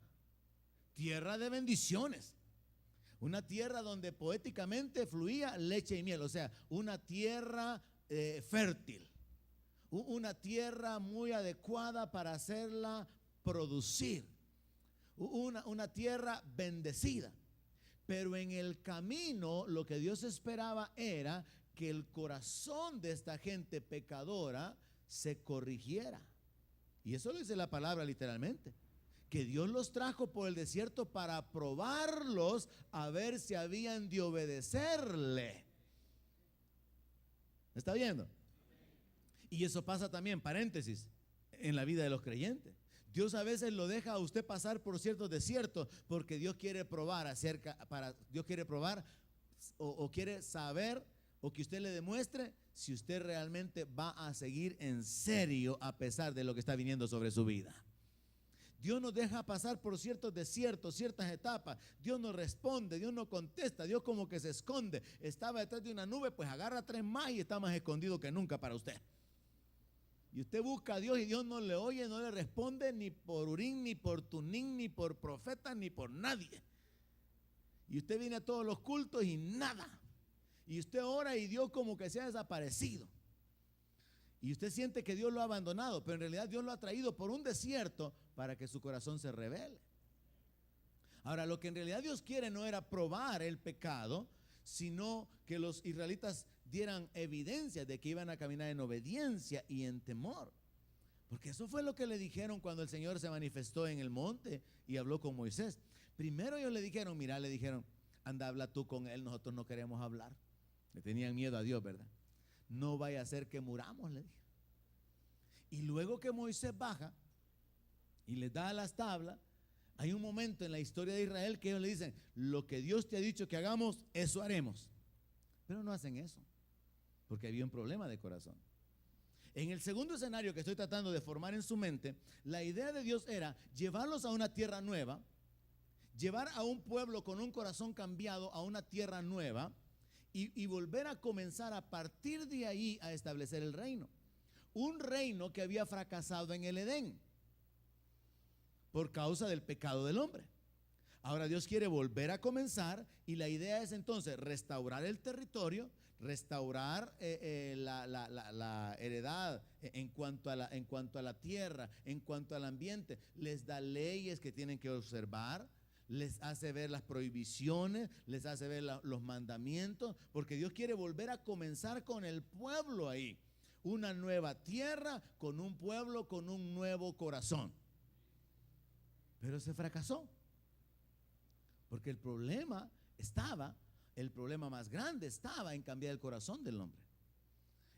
tierra de bendiciones, una tierra donde poéticamente fluía leche y miel, o sea, una tierra fértil, una tierra muy adecuada para hacerla producir, una tierra bendecida. Pero en el camino lo que Dios esperaba era que el corazón de esta gente pecadora se corrigiera. Y eso lo dice la palabra literalmente, que Dios los trajo por el desierto para probarlos a ver si habían de obedecerle. ¿Me está viendo? Y eso pasa también, paréntesis, en la vida de los creyentes. Dios a veces lo deja a usted pasar por ciertos desiertos porque Dios quiere probar Dios quiere probar o quiere saber, o que usted le demuestre si usted realmente va a seguir en serio a pesar de lo que está viniendo sobre su vida. Dios nos deja pasar por ciertos desiertos, ciertas etapas. Dios no responde, Dios no contesta, Dios como que se esconde. Estaba detrás de una nube, pues agarra 3 más y está más escondido que nunca para usted. Y usted busca a Dios y Dios no le oye, no le responde ni por Urín, ni por Tunín, ni por profeta, ni por nadie. Y usted viene a todos los cultos y nada. Y usted ora y Dios como que se ha desaparecido. Y usted siente que Dios lo ha abandonado, pero en realidad Dios lo ha traído por un desierto para que su corazón se rebele. Ahora, lo que en realidad Dios quiere no era probar el pecado, sino que los israelitas dieran evidencia de que iban a caminar en obediencia y en temor. Porque eso fue lo que le dijeron cuando el Señor se manifestó en el monte y habló con Moisés. Primero ellos le dijeron, mira, le dijeron, anda, habla tú con él, nosotros no queremos hablar. Le tenían miedo a Dios, ¿verdad? No vaya a ser que muramos, le dije. Y luego que Moisés baja y les da las tablas, hay un momento en la historia de Israel que ellos le dicen, lo que Dios te ha dicho que hagamos, eso haremos. Pero no hacen eso, porque había un problema de corazón. En el segundo escenario que estoy tratando de formar en su mente, la idea de Dios era llevarlos a una tierra nueva, llevar a un pueblo con un corazón cambiado a una tierra nueva y volver a comenzar a partir de ahí a establecer el reino. Un reino que había fracasado en el Edén por causa del pecado del hombre. Ahora Dios quiere volver a comenzar y la idea es entonces restaurar el territorio, restaurar la heredad en cuanto a la tierra, en cuanto al ambiente. Les da leyes que tienen que observar, les hace ver las prohibiciones, les hace ver los mandamientos, porque Dios quiere volver a comenzar con el pueblo ahí. Una nueva tierra con un pueblo con un nuevo corazón. Pero se fracasó. Porque el problema más grande estaba en cambiar el corazón del hombre.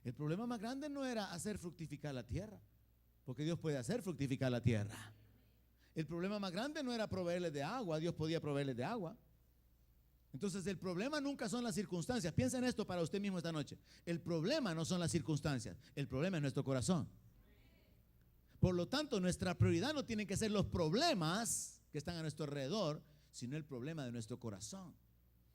El problema más grande no era hacer fructificar la tierra, porque Dios puede hacer fructificar la tierra. El problema más grande no era proveerles de agua, Dios podía proveerles de agua. Entonces el problema nunca son las circunstancias. Piensa en esto para usted mismo esta noche. El problema no son las circunstancias, el problema es nuestro corazón. Por lo tanto, nuestra prioridad no tienen que ser los problemas que están a nuestro alrededor, sino el problema de nuestro corazón.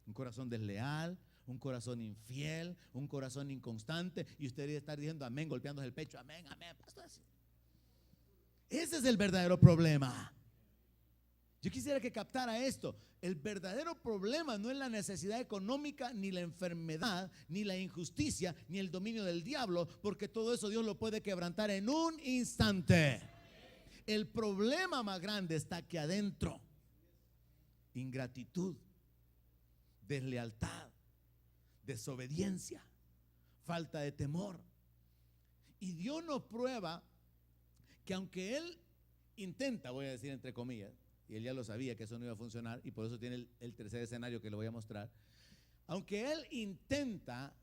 Un corazón desleal, un corazón infiel, un corazón inconstante. Y usted debe estar diciendo amén, golpeándose el pecho, amén, amén, pastor. Ese es el verdadero problema. Yo quisiera que captara esto. El verdadero problema no es la necesidad económica, ni la enfermedad, ni la injusticia, ni el dominio del diablo, porque todo eso Dios lo puede quebrantar en un instante. El problema más grande está aquí adentro. Ingratitud, deslealtad, desobediencia, falta de temor. Y Dios nos prueba que aunque Él intenta, voy a decir entre comillas, y Él ya lo sabía que eso no iba a funcionar, y por eso tiene el tercer escenario que le voy a mostrar. Aunque Él intenta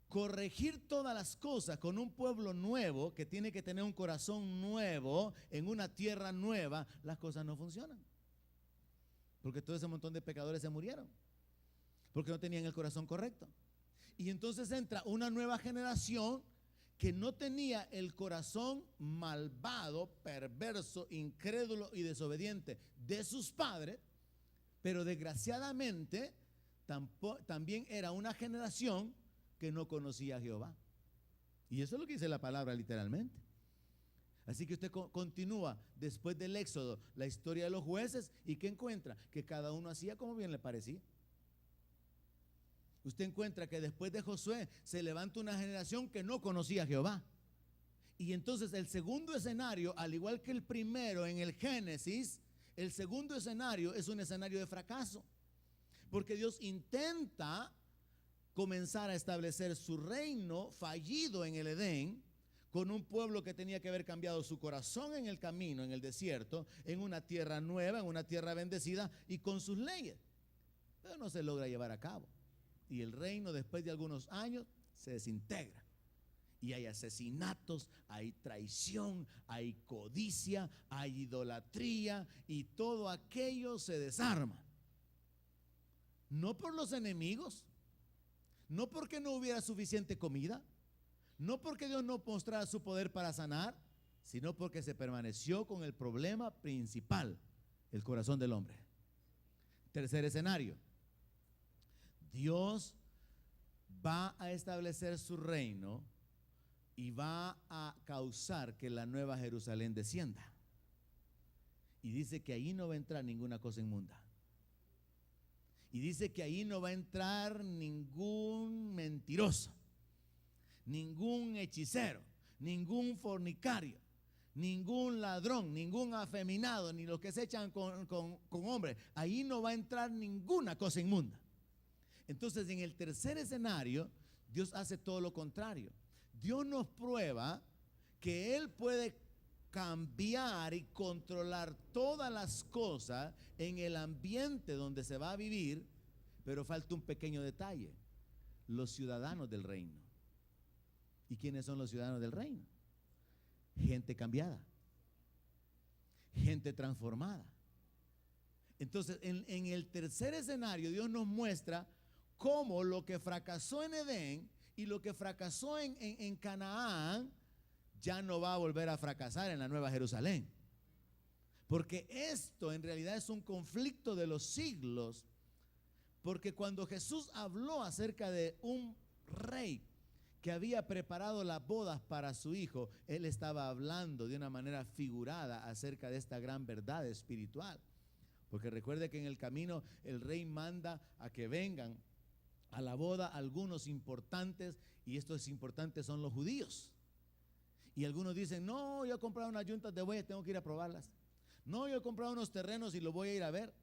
corregir todas las cosas con un pueblo nuevo que tiene que tener un corazón nuevo en una tierra nueva, las cosas no funcionan. Porque todo ese montón de pecadores se murieron, porque no tenían el corazón correcto. Y entonces entra una nueva generación que no tenía el corazón malvado, perverso, incrédulo y desobediente de sus padres, pero desgraciadamente también era una generación que no conocía a Jehová. Y eso es lo que dice la palabra literalmente. Así que usted continúa después del Éxodo la historia de los jueces y ¿qué encuentra? Que cada uno hacía como bien le parecía. Usted encuentra que después de Josué se levanta una generación que no conocía a Jehová. Y entonces el segundo escenario, al igual que el primero en el Génesis, el segundo escenario es un escenario de fracaso. Porque Dios intenta comenzar a establecer su reino fallido en el Edén, con un pueblo que tenía que haber cambiado su corazón en el camino, en el desierto, en una tierra nueva, en una tierra bendecida y con sus leyes. Pero no se logra llevar a cabo. Y el reino después de algunos años se desintegra. Y hay asesinatos, hay traición, hay codicia, hay idolatría y todo aquello se desarma. No por los enemigos, no porque no hubiera suficiente comida, no porque Dios no mostrara su poder para sanar, sino porque se permaneció con el problema principal, el corazón del hombre. Tercer escenario. Dios va a establecer su reino y va a causar que la nueva Jerusalén descienda. Y dice que ahí no va a entrar ninguna cosa inmunda. Y dice que ahí no va a entrar ningún mentiroso, ningún hechicero, ningún fornicario, ningún ladrón, ningún afeminado, ni los que se echan con hombres. Ahí no va a entrar ninguna cosa inmunda. Entonces, en el tercer escenario, Dios hace todo lo contrario. Dios nos prueba que Él puede cambiar y controlar todas las cosas en el ambiente donde se va a vivir, pero falta un pequeño detalle: los ciudadanos del reino. ¿Y quiénes son los ciudadanos del reino? Gente cambiada, gente transformada. Entonces, en el tercer escenario, Dios nos muestra cómo lo que fracasó en Edén y lo que fracasó en Canaán ya no va a volver a fracasar en la Nueva Jerusalén. Porque esto en realidad es un conflicto de los siglos. Porque cuando Jesús habló acerca de un rey que había preparado las bodas para su hijo, Él estaba hablando de una manera figurada acerca de esta gran verdad espiritual. Porque recuerde que en el camino el rey manda a que vengan a la boda algunos importantes, y estos importantes son los judíos. Y algunos dicen: no, yo he comprado unas yuntas de bueyes, tengo que ir a probarlas. No, yo he comprado unos terrenos y los voy a ir a ver.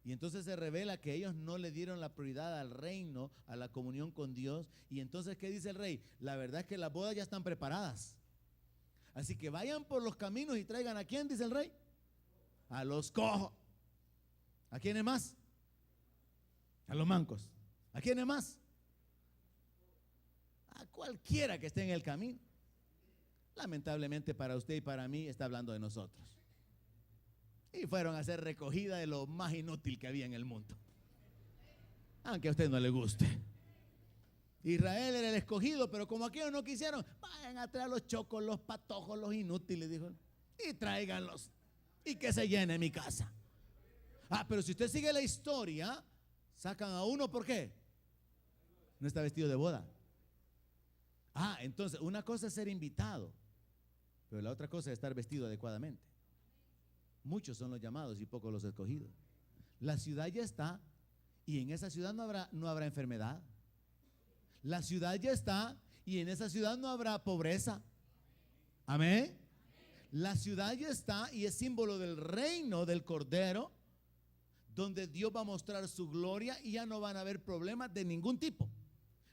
Y entonces se revela que ellos no le dieron la prioridad al reino, a la comunión con Dios. Y entonces, ¿qué dice el rey? La verdad es que las bodas ya están preparadas. Así que vayan por los caminos y traigan ¿a quién? Dice el rey. A los cojos. ¿A quiénes más? A los mancos. ¿A quiénes más? A cualquiera que esté en el camino. Lamentablemente para usted y para mí está hablando de nosotros. Y fueron a ser recogida de lo más inútil que había en el mundo, aunque a usted no le guste. Israel era el escogido, pero como aquellos no quisieron, vayan a traer los chocos, los patojos, los inútiles, dijo, y tráiganlos, y que se llene mi casa. Pero si usted sigue la historia, sacan a uno, ¿por qué? No está vestido de boda. Entonces una cosa es ser invitado, pero la otra cosa es estar vestido adecuadamente. Muchos son los llamados y pocos los escogidos. La ciudad ya está, y en esa ciudad no habrá enfermedad. La ciudad ya está, y en esa ciudad no habrá pobreza. Amén. La ciudad ya está y es símbolo del reino del Cordero, donde Dios va a mostrar su gloria y ya no van a haber problemas de ningún tipo.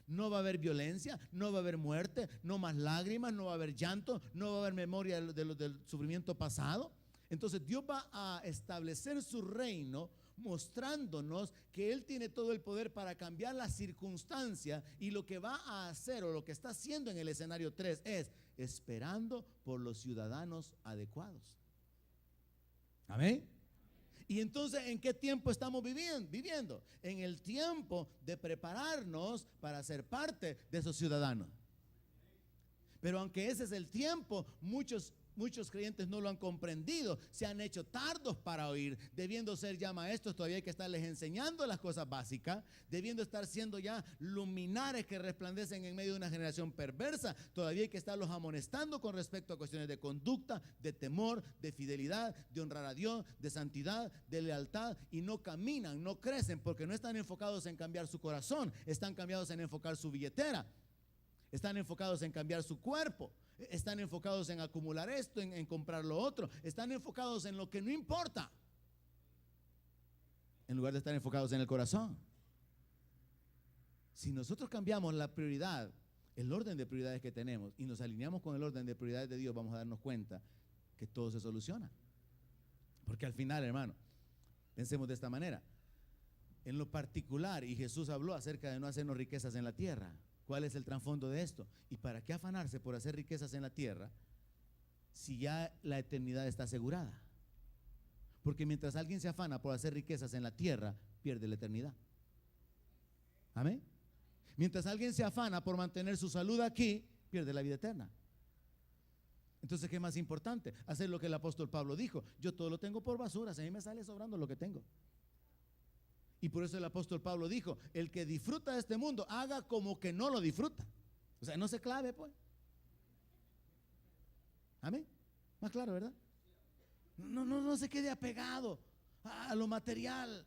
No va a haber violencia, no va a haber muerte, no más lágrimas, no va a haber llanto, no va a haber memoria del sufrimiento pasado. Entonces Dios va a establecer su reino mostrándonos que Él tiene todo el poder para cambiar las circunstancias, y lo que va a hacer o lo que está haciendo en el escenario 3 es esperando por los ciudadanos adecuados. Amén. Y entonces, ¿en qué tiempo estamos viviendo? En el tiempo de prepararnos para ser parte de esos ciudadanos. Pero aunque ese es el tiempo, muchos creyentes no lo han comprendido, se han hecho tardos para oír, debiendo ser ya maestros. Todavía hay que estarles enseñando las cosas básicas, debiendo estar siendo ya luminares que resplandecen en medio de una generación perversa. Todavía hay que estarlos amonestando con respecto a cuestiones de conducta, de temor, de fidelidad, de honrar a Dios, de santidad, de lealtad, y no caminan, no crecen, porque no están enfocados en cambiar su corazón, están cambiados en enfocar su billetera, están enfocados en cambiar su cuerpo, están enfocados en acumular esto, en comprar lo otro, están enfocados en lo que no importa, en lugar de estar enfocados en el corazón. Si nosotros cambiamos la prioridad, el orden de prioridades que tenemos, y nos alineamos con el orden de prioridades de Dios, vamos a darnos cuenta que todo se soluciona. Porque al final, hermano, pensemos de esta manera. En lo particular, y Jesús habló acerca de no hacernos riquezas en la tierra. ¿Cuál es el trasfondo de esto? ¿Y para qué afanarse por hacer riquezas en la tierra si ya la eternidad está asegurada? Porque mientras alguien se afana por hacer riquezas en la tierra, pierde la eternidad. Amén. Mientras alguien se afana por mantener su salud aquí, pierde la vida eterna. Entonces, ¿qué es más importante? Hacer lo que el apóstol Pablo dijo: yo todo lo tengo por basura, a mí me sale sobrando lo que tengo. Y por eso el apóstol Pablo dijo: el que disfruta de este mundo, haga como que no lo disfruta. O sea, no se clave, pues. Amén. Más claro, ¿verdad? No se quede apegado a lo material.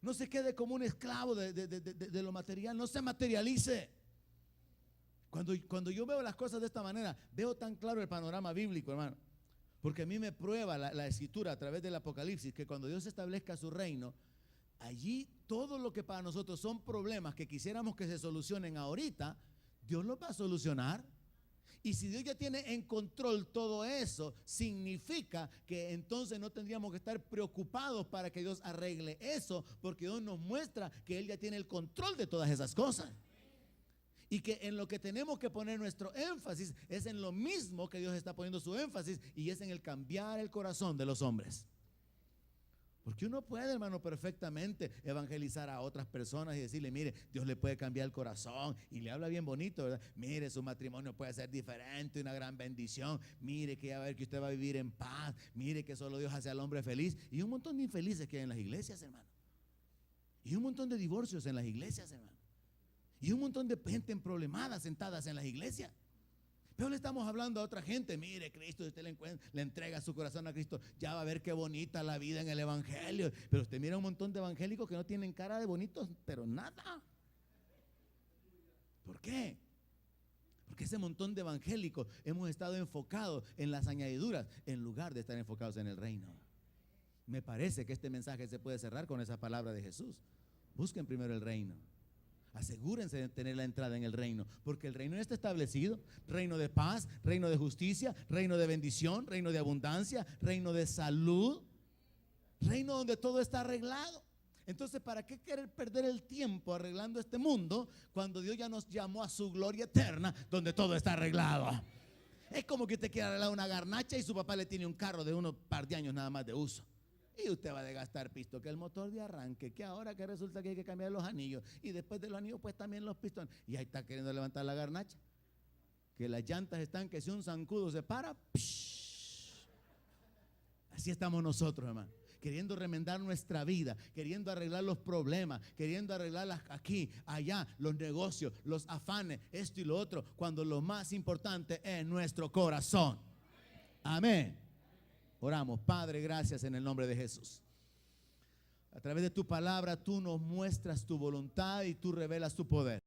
No se quede como un esclavo de lo material. No se materialice. Cuando yo veo las cosas de esta manera, veo tan claro el panorama bíblico, hermano. Porque a mí me prueba la escritura a través del Apocalipsis que cuando Dios establezca su reino, allí todo lo que para nosotros son problemas que quisiéramos que se solucionen ahorita, Dios los va a solucionar. Y si Dios ya tiene en control todo eso, significa que entonces no tendríamos que estar preocupados para que Dios arregle eso, porque Dios nos muestra que Él ya tiene el control de todas esas cosas. Y que en lo que tenemos que poner nuestro énfasis es en lo mismo que Dios está poniendo su énfasis, y es en el cambiar el corazón de los hombres. Porque uno puede, hermano, perfectamente evangelizar a otras personas y decirle, mire, Dios le puede cambiar el corazón, y le habla bien bonito, ¿verdad? Mire, su matrimonio puede ser diferente, una gran bendición. Mire que ya va a ver que usted va a vivir en paz. Mire que solo Dios hace al hombre feliz. Y un montón de infelices que hay en las iglesias, hermano. Y un montón de divorcios en las iglesias, hermano. Y un montón de gente problemada sentadas en las iglesias. Pero le estamos hablando a otra gente, mire, Cristo, si usted le entrega su corazón a Cristo, ya va a ver qué bonita la vida en el evangelio. Pero usted mira un montón de evangélicos que no tienen cara de bonitos, pero nada. ¿Por qué? Porque ese montón de evangélicos hemos estado enfocados en las añadiduras en lugar de estar enfocados en el reino. Me parece que este mensaje se puede cerrar con esa palabra de Jesús. Busquen primero el reino. Asegúrense de tener la entrada en el reino, porque el reino ya está establecido. Reino de paz, reino de justicia, reino de bendición, reino de abundancia, reino de salud, reino donde todo está arreglado. Entonces, ¿para qué querer perder el tiempo arreglando este mundo cuando Dios ya nos llamó a su gloria eterna, donde todo está arreglado? Es como que usted quiera arreglar una garnacha y su papá le tiene un carro de unos par de años nada más de uso. Y usted va a gastar pisto, que el motor de arranque, que ahora que resulta que hay que cambiar los anillos, y después de los anillos pues también los pistones, y ahí está queriendo levantar la garnacha, que las llantas están que si un zancudo se para, ¡psh! Así estamos nosotros, hermano, queriendo remendar nuestra vida, queriendo arreglar los problemas, queriendo arreglar aquí, allá, los negocios, los afanes, esto y lo otro, cuando lo más importante es nuestro corazón. Amén. Oramos. Padre, gracias en el nombre de Jesús. A través de tu palabra tú nos muestras tu voluntad y tú revelas tu poder.